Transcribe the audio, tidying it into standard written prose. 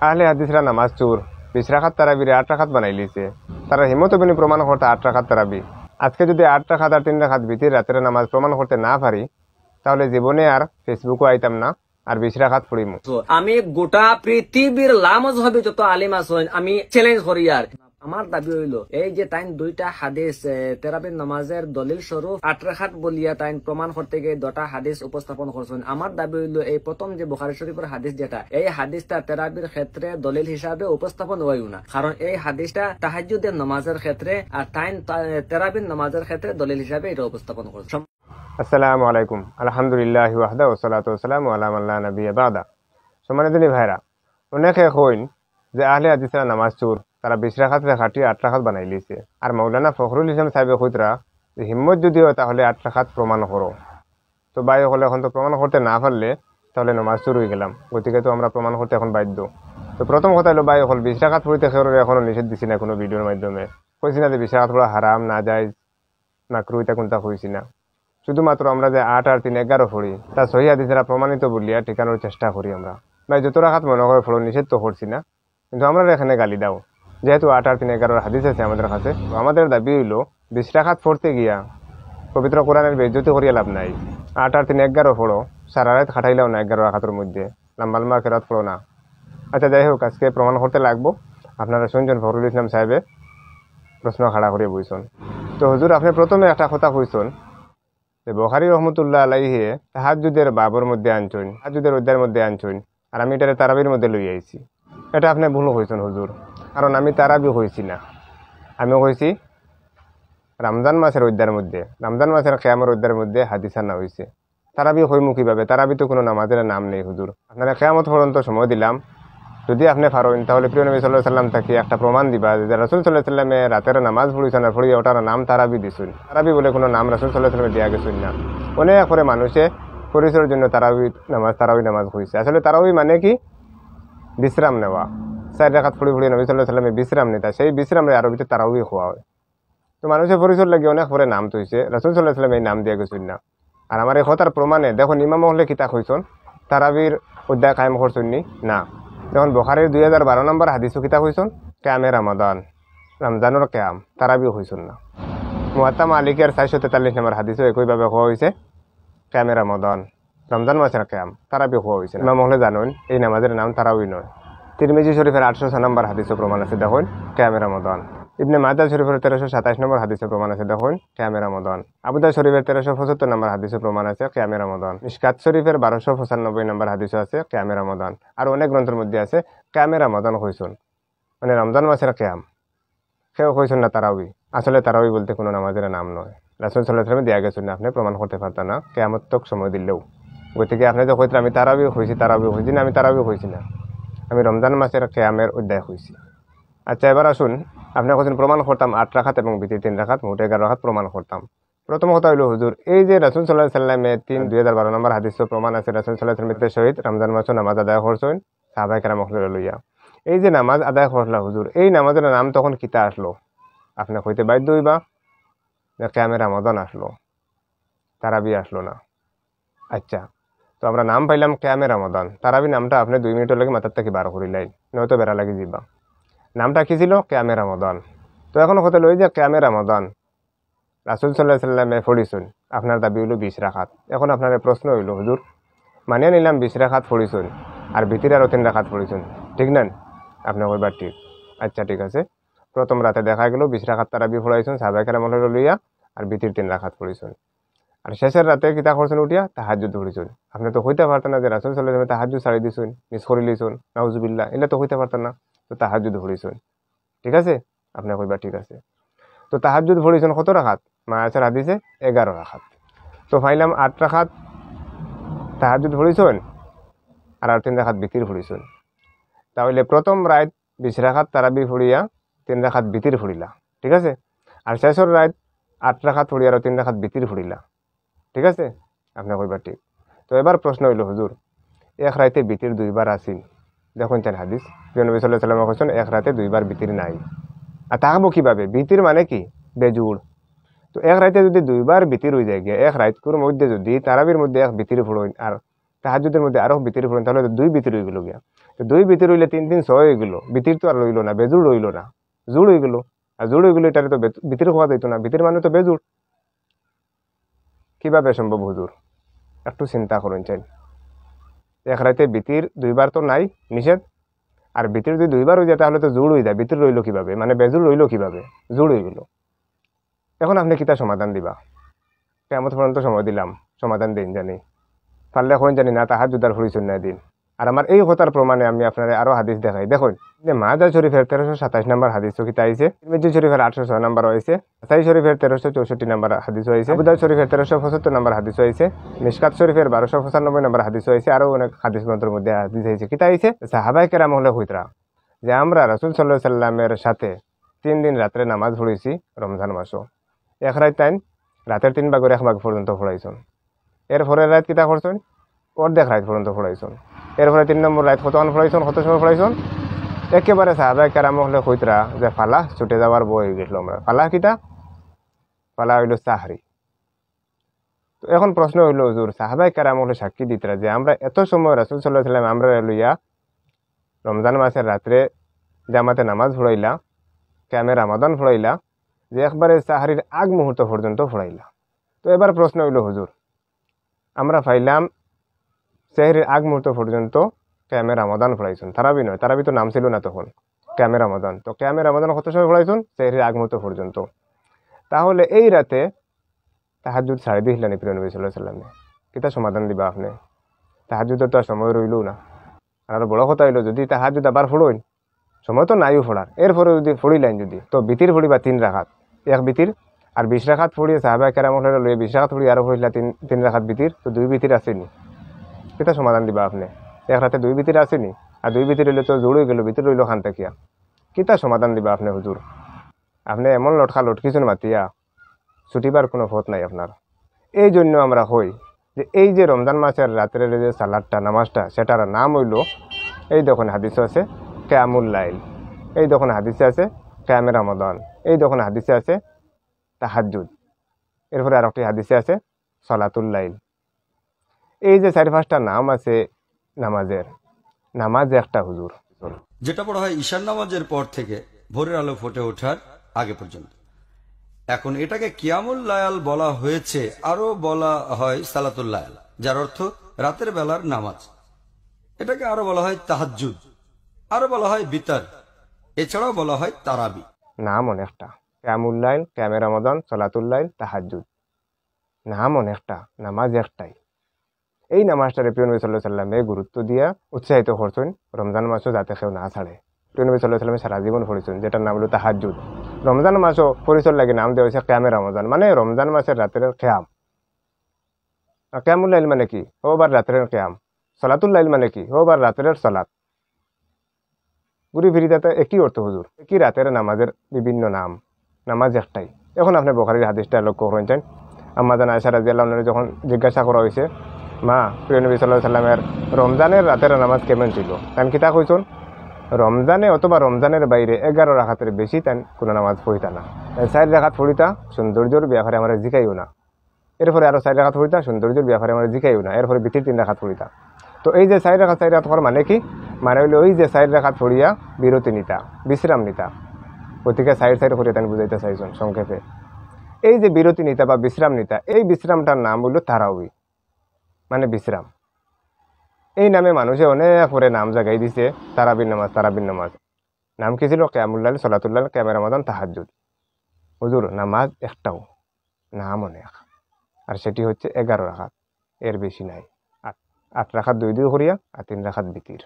আহলে হাদিসরা নামাজ চোর 20 রাকাত তারাবিরে 8 রাকাত বানাই লিছে। তারা হিম্মত বিনি প্রমাণ করতে 8 রাকাত তারাবি। আজকে যদি 8 রাকাত আর 3 রাকাত ভিতরে রাতের নামাজ প্রমাণ করতে না পারি, তাহলে জীবনে আর ফেসবুকও আইতাম না, আর 20 রাকাত পড়িমু। আমি গোটা পৃথিবীর লামজ হবে যত আলিম আছেন আমি চ্যালেঞ্জ করি। আর আমার দাবি হইল এই যে তাইন দুইটা হাদিস তেরাবির নামাজের দলিল স্বরূপ 8 রাকাত বলিয়া তাইন প্রমাণ করতে গিয়ে 2টা হাদিস উপস্থাপন করছেন। আমার দাবি হইল এই প্রথম যে বুখারী শরীফের হাদিস যেটা, এই হাদিসটা তেরাবির ক্ষেত্রে দলিল হিসাবে উপস্থাপন হইও না, কারণ এই হাদিসটা তাহাজ্জুদের নামাজের ক্ষেত্রে আর তাইন তেরাবির নামাজের ক্ষেত্রে দলিল হিসাবে এটা উপস্থাপন করছে। আসসালামু আলাইকুম, আলহামদুলিল্লাহি ওয়াহদা ওয়াসসালাতু ওয়াসসালামু আলা মান লা নাবিয়্যা বা'দা। সম্মানিত ভাইরা, অনেকে কইন যে আহলে হাদিসরা নামাজ চোর, তারা 20 রাকাত খাটি 8 রাকাত বানাই লিছে। আর মাওলানা ফখরুল ইসলাম সাহেব কইতরা যে হিম্মত যদি হয় তাহলে 8 রাকাত প্রমাণ করো। তো ভাই হলে এখন তো প্রমাণ করতে না পারলে তাহলে নামাজ চোর হয়ে গেলাম, গতিকে তো আমরা প্রমাণ করতে এখন বাধ্য। তো প্রথম কথা হলো ভাই হল 20 রাকাত পড়িতে এখনো নিষেধ দিছি না কোনো ভিডিওর মাধ্যমে, কইছি না যে 20 রাকাত পড়া হারাম না যায় মাকরুহ, এটা কোনটা কইছি না। শুধুমাত্র আমরা যে 8 আর 3 11 পড়ি তা সহি হাদিসেরা প্রমাণিত বলিয়া ঠিকানোর চেষ্টা করি আমরা। ভাই যত রাকাত মনে করে পড়ো, নিষেধ তো করছি না, কিন্তু আমরা এখানে গালি দাও যেহেতু 8 আর 3 11 হাদিস আছে আমাদের কাছে। আমাদের দাবি হইল 20 রাকাত পড়তে গিয়া পবিত্র কোরআনের বেইজ্জতি করিয়া লাভ নাই। 8 আর 3 11 পড়ো, সারা রাত খাটাইলাও না 11 রাকাতের মধ্যে, লম্বা কেরাত পড়ো না। আচ্ছা যাই হোক, আজকে প্রমাণ করতে লাগবো। আপনারা শুনছেন ফখরুল ইসলাম সাহেবে প্রশ্ন খাড়া করিয়া বইছেন। তো হুজুর আপনি প্রথমে একটা কথা কইছেন যে বুখারী রহমতুল্লাহ আলাইহি তাহাজ্জুদের বাবর মধ্যে আনছেন, তাহাজ্জুদের অধ্যায়ের মধ্যে আনছেন, আর আমি এটা তারাবির মধ্যে লই আইছি। এটা আপনি ভুল কইছেন হুজুর, কারণ আমি তারাবি কইছি না, আমি কইছি রমজান মাসের অধ্যায়ের মধ্যে, রমজান মাসের কিয়ামের অধ্যায়ের মধ্যে হাদিস আনা হইছে। তারাবি হইমু কিভাবে? তারাবি তো কোনো নামাজের নাম নেই হুজুর। আপনারা কিয়ামত পর্যন্ত সময় দিলাম, যদি আপনি পারেন তাহলে প্রিয় নবী সাল্লাল্লাহু আলাইহি সাল্লাম থেকে একটা প্রমাণ দিবা যে রাসূল সাল্লাল্লাহু আলাইহি সাল্লামে রাতের নামাজ পড়িছেন আর পড়িয়ে ওটার নাম তারাবি দিছেন। তারাবি বলে কোনো নাম রাসূল সাল্লাল্লাহু আলাইহি সাল্লামে দেয়া গেছেন না। অনেক করে মানুষে পরিচয়ের জন্য তারাবি নামাজ হইছে। আসলে তারাবি মানে কি? বিশ্রাম নেওয়া। 4 রাকাত পড়ি নবী সাল্লাল্লাহু আলাইহি সাল্লামে বিশ্রাম নিতা, সেই বিশ্রামে আরবিতে তারাবি হওয়া হয়। তো মানুষের পরিচয় লাগে অনেক করে নাম তৈছে, রাসূল সাল্লাল্লাহু আলাইহি সাল্লাম এই নাম দিয়ে গেছেন না। আর আমার এই কথার প্রমাণে দেখুন ইমাম হলে কিতা কইছেন, তারাবির অধ্যায় কায়েম করছেন না। যেমন বুখারীর 2012 নম্বর হাদিসও কিতা কইছেন, কিয়ামে রমাদান, রমজানের কিয়াম, তারাবি কইছেন না। মুয়াত্তা মালিকের 443 নম্বর হাদিসও একইভাবে কোয়া হয়েছে কিয়ামে রমাদান, রমজান মাসের কিয়াম, তারাবি কোয়া হয়েছে। ইমাম হলে জানুন এই নামাজের নাম তারাবি নয়। তিরমিজি শরীফের 806 নম্বর হাদিসও প্রমাণ আছে দেখুন কিয়ামে রমাদান। ইবনে মাজাহ শরীফের 1327 নম্বর হাদিসে প্রমাণ আছে দেখুন কিয়ামে রমাদান। আবু দাউদ শরীফের 1375 নম্বর হাদিসে প্রমাণ আছে কিয়ামে রমাদান। মিশকাত শরীফের 1295 নম্বর হাদিসে আছে কিয়ামে রমাদান। আর অনেক গ্রন্থের মধ্যে আছে কিয়ামে রমাদান কইছেন, মানে রমজান মাসের কিয়াম। কেউ কইছেন না তারাবি। আসলে তারাবি বলতে কোনো নামাজের নাম নয়, রাসূল সাল্লাল্লাহু আলাইহি ওয়াসাল্লাম দেয়া গেছেন না, আপনি প্রমাণ করতে পারতেন না কিয়ামত তক সময় দিলেও। গতিকে আপনি যে কইতেন আমি তারাবি হইছি না, আমি তারাবি হইছি না, আমি রমজান মাসের কিয়ামের অধ্যায় হইছি। আচ্ছা এবার আসুন, আপনি কখন প্রমাণ করতাম 8 রাকাত এবং ভিতরে 3 রাকাত, মোট 11 রাকাত প্রমাণ করতাম। প্রথম কথা হইল হুজুর, এই যে রাসূল সাল্লাল্লাহু আলাইহি ওয়াসাল্লামে 2012 নম্বর হাদিসে প্রমাণ আছে রাসূল সাল্লাল্লাহু আলাইহি ওয়াসাল্লামের শহীদ রমজান মাসে নামাজ আদায় করছেন সাহাবায়ে কেরাম লইয়া। এই যে নামাজ আদায় করলা হুজুর, এই নামাজের নাম তখন কিতা আসলো? আপনি কইতে বাধ্য হইবা যে কিয়ামে রমাদান আসলো, তারাবি আসলো না। আচ্ছা, তো আমরা নাম পাইলাম কিয়ামে রমাদান, তারাবি নামটা আপনি 2 মিনিটের লাগে মাথার থেকে বার করিলাই, নয়তো বেড়া লাগি যাবা। নামটা কি ছিল? কিয়ামে রমাদান। তো এখন কথা লই যে কিয়ামে রমাদান রাসূল সাল্লাল্লাহু আলাইহি ওয়াসাল্লামে পড়িছেন, আপনার দাবি হইল 20 রাকাত। এখন আপনার প্রশ্ন হইল হুজুর, মানিয়ে নিলাম 20 রাকাত পড়িছেন আর ভিতরে আরো 3 রাকাত পড়িছেন, ঠিক না? আপনি কইবার ঠিক। আচ্ছা ঠিক আছে, প্রথম রাতে দেখা গেল 20 রাকাত তারাবি পড়াইছেন সাহাবায়ে কেরাম লইয়া, আর ভিতরে 3 রাকাত পড়িছেন। আর শেষের রাতে কিতা করছেন উঠিয়া? তাহাজ্জুদ পড়িছেন। আপনি তো কইতে পারতেন না যে রাসূল সাল্লাল্লাহু আলাইহি ওয়াসাল্লাম তাহাজ্জুদ ছাড়ি দিছেন, মিস করে লইছেন, নাউজুবিল্লাহ, এটা তো কইতে পারতেন না। তো তাহাজ্জুদ পড়িছেন, ঠিক আছে, আপনি কইবা ঠিক আছে। তো তাহাজ্জুদ পড়িছেন কত রাকাত? মায়াসের হাদিসে 11 রাকাত। তো পাইলাম 8 রাকাত তাহাজ্জুদ পড়িছেন আর 3 রাকাত ভিতর পড়িছেন। তাহলে প্রথম রাত 20 রাকাত তারাবি পড়িয়া 3 রাকাত ভিতর পড়িলা, ঠিক আছে। আর শেষের রাত 8 রাকাত পড়িয়া আর 3 রাকাত ভিতর পড়িলা, ঠিক আছে, আপনি কইবা ঠিক। তো এবার প্রশ্ন হইল হুজুর, এক রাতে ভিতর 2 বার আসিল, দেখুন চান হাদিস নবী সাল্লাল্লাহু আলাইহি ওয়াসাল্লাম কইছেন এক রাতে 2 বার ভিতর নাই। আর তাহাবো কিভাবে? ভিতর মানে কি? বেজুড়। তো এক রাতে যদি 2 বার ভিতর হয়ে যায়, এক রাতকুর মধ্যে যদি তারাবির মধ্যে এক ভিতর পড়েন আর তাহাজ্জুদের মধ্যে আরো ভিতর পড়েন, তাহলে 2 ভিতর হয়ে গেল গিয়া। তো 2 বিতির হইলে 3 3 6 হয়ে গেল, বিতির তো আর রইল না, বেজুড় রইল না, জুড় হয়ে গেল। আর জুড় হয়ে গেলে এটারে তো বিতির হওয়া যেত না, বিতির মানে তো বেজুড়। কিভাবে সম্ভব হুজুর? একটু চিন্তা করুন চাই। এক রাতে বিতির 2 বার তো নাই, নিষেধ। আর বিতির যদি 2 বার হয়ে যায় তাহলে তো জুড় হয়ে যায়, বিতির রইল কিভাবে, মানে বেজুড় রইল কিভাবে, জুড় হয়ে গেল। এখন আপনি কিতা সমাধান দিবা? কেমন পর্যন্ত সময় দিলাম, সমাধান দিন জানি, পারলে এখন জানি না তাহাজ্জুদের পরিচয় দিন। আর আমার এই কথার প্রমাণে আমি আপনার আরো হাদিস দেখাই। দেখুন যে মাজা শরীফের 1327 নম্বর হাদিস কিতা আইছে, তিরমিজি শরীফের 806 নম্বর হয়েছে, নাসাই শরীফের 1364 নম্বর হাদিস হয়েছে, আবু দাউদ শরীফের 1375 নম্বর হাদিস হয়েছে, মিশকাত শরীফের 1295 নম্বর হাদিস হয়েছে, আরো অনেক হাদিস গ্রন্থের মধ্যে হাদিস হয়েছে। কিতা আইছে? সাহাবায়ে কেরাম হলে হইতরা যে আমরা রাসূল সাল্লাল্লাহু আলাইহি সাল্লামের সাথে 3 দিন রাত্রে নামাজ পড়েছি রমজান মাসও। এক রাত তাই রাতের 3 ভাগের 1 ভাগ পর্যন্ত পড়াইছেন। এরপরে রাত কিতা করছেন? অর্ধেক রাত পর্যন্ত পড়াইছেন। এরপরে 3 নম্বর রাত কতক্ষণ পড়াইছেন, কত সময় পড়াইছেন? একেবারে সাহাবায়ে কেরাম হলে কইতরা যে ফালাহ ছুটে যাওয়ার বই হয়ে গেছিল। আমরা ফালাহ কিতা? ফালাহ হইল সাহরি। তো এখন প্রশ্ন হইল হুজুর, সাহাবায়ে কেরাম হলে সাক্ষী দিতরা যে আমরা এত সময় রাসূল সাল্লাল্লাহু আলাইহি সাল্লাম আমরা লইয়া রমজান মাসের রাত্রে জামাতে নামাজ পড়াইলা, কিয়ামে রমাদান পড়াইলা, যে একবারে সাহরির আগ মুহূর্ত পর্যন্ত পড়াইলা। তো এবার প্রশ্ন হইল হুজুর, আমরা পাইলাম সেহরির আগ মুহূর্ত পর্যন্ত কিয়ামে রমাদান পড়াইছেন, তারাবি নয়, তারাবি তো নাম ছিল না তখন, কিয়ামে রমাদান। তো কিয়ামে রমাদান কত সময় পড়াইছেন? সেহরির আগ মুহূর্ত পর্যন্ত। তাহলে এই রাতে তাহাজ্জুদ ছাড়ি দিলেন প্রিয় নবী সাল্লাল্লাহু আলাইহি সাল্লামে, কিতা সমাধান দিবা আপনি? তাহাজ্জুদের তো আর সময় রইল না। আর বড় কথা হইল যদি তাহাজ্জুদ আবার পড়ইন, সময় তো নাইও পড়ার, এরপরে যদি পড়িলেন যদি, তো বিতির পড়িবা 3 রাকাত, এক বিতির আর 20 রাকাত পড়িয়ে সাহাবায়ে কেরাম হলে লইয়া 20 রাকাত পড়িয়ে আরো পড়িলা 3 রাকাত বিতির, তো 2 বিতির আসেনি। কিতা সমাধান দিবা আপনি? এক রাতে 2 বিতির আসেনি, আর 2 বিতির হইলে তো জোড় হয়ে গেল, বিতির রইল খান থাকিয়া। কিতা সমাধান দিবা আপনি হুজুর? আপনি এমন লটকা লটকিছেন মাতিয়া, ছুটিবার কোনো পথ নাই আপনার। এই জন্য আমরা হই যে এই যে রমজান মাসের রাত্রের যে সালাদটা নামাজটা, সেটার নাম হইল, এই দেখুন হাদিসে আছে কিয়ামুল লাইল, এই দেখুন হাদিসে আছে কিয়ামে রমাদান, এই দেখুন হাদিসে আছে তাহাজ্জুদ, এরপরে আর একটি হাদিসে আছে সালাতুল লাইল। এই যে 4-5টা নাম আছে নামাজের, নামাজ একটা হুজুর, যেটা পড়া হয় ঈশান নামাজের পর থেকে ভোরের আলো ফুটে ওঠার আগে পর্যন্ত। এখন এটাকে কিয়ামুল লায়াল বলা হয়েছে, আরো বলা হয় সালাতুল লায়াল, যার অর্থ রাতের বেলার নামাজ। এটাকে আরো বলা হয় তাহাজ্জুদ, আরো বলা হয় বিতার, এছাড়াও বলা হয় তারাবি। নাম অনেকটা, কিয়ামুল লাইল, কিয়ামে রমাদান, সালাতুল লাইল, তাহাজ্জুদ, নাম অনেকটা, নামাজ একটাই। এই নামাজটারে প্রিয় নবী সাল্লাল্লাহু আলাইহি সাল্লামে গুরুত্ব দিয়া উৎসাহিত করছেন রমজান মাসও যাতে কেউ না ছাড়ে। প্রিয় নবী সাল্লাল্লাহু আলাইহি সাল্লামে সারা জীবন পড়েছেন, যেটার নাম হলো তাহাজ্জুদ। রমজান মাসও পরিচয় লাগে নাম দেওয়া হয়েছে কিয়ামে রমাদান, মানে রমজান মাসের রাতের কিয়াম। কিয়ামুল লাইল মানে কি? ওবার রাতের কিয়াম। সালাতুল লাইল মানে কি? ওবার রাতের সালাত। ঘুরি ফিরি তাতে একই অর্থ হুজুর, একই রাতের নামাজের বিভিন্ন নাম, নামাজ একটাই। এখন আপনি বুখারীর হাদিসটা লক্ষ্য করেছেন, আম্মা জান আয়েশা রাদিয়াল্লাহু আনহা যখন জিজ্ঞাসা করা হয়েছে, মা প্রিয় নবী সাল্লাল্লাহু আলাইহি সাল্লামের রমজানের রাতের নামাজ কেমন ছিল, তান কিতা কইছেন? রমজানে অথবা রমজানের বাইরে 11 রাকাতের বেশি তান কোনো নামাজ পড়িতা না, 4 রাকাত পড়িতা, সৌন্দর্যের ব্যাপারে আমার জিকাইও না, এরপরে আরো 4 রাকাত পড়িতা, সৌন্দর্যের ব্যাপারে আমার জিকাইও না, এরপরে বিতির 3 রাকাত পড়িতা। তো এই যে 4 রাকাত হওয়ার মানে কি? মানে হইলো ওই যে 4 রাকাত পড়িয়া বিরতি নিতা, বিশ্রাম নিতা, প্রতিকে 4 করে তান বুঝাইতে চাইছেন সংক্ষেপে। এই যে বিরতি নিতা বা বিশ্রাম নিতা, এই বিশ্রামটার নাম হইল তারাউই, মানে বিশ্রাম। এই নামে মানুষে অনেক করে নাম জাগাই দিছে, তারাবির নামাজ, তারাবির নামাজ। নাম কি ছিল? কিয়ামুল লাইল, সালাতুল লাইল, কিয়ামে রমাদান, তাহাজ্জুদ। হুজুর নামাজ একটাও, নাম অনেক, আর সেটি হচ্ছে 11 রাকাত, এর বেশি নাই। 8 রাকাত 2 করিয়া আর 3 রাকাত বিতির।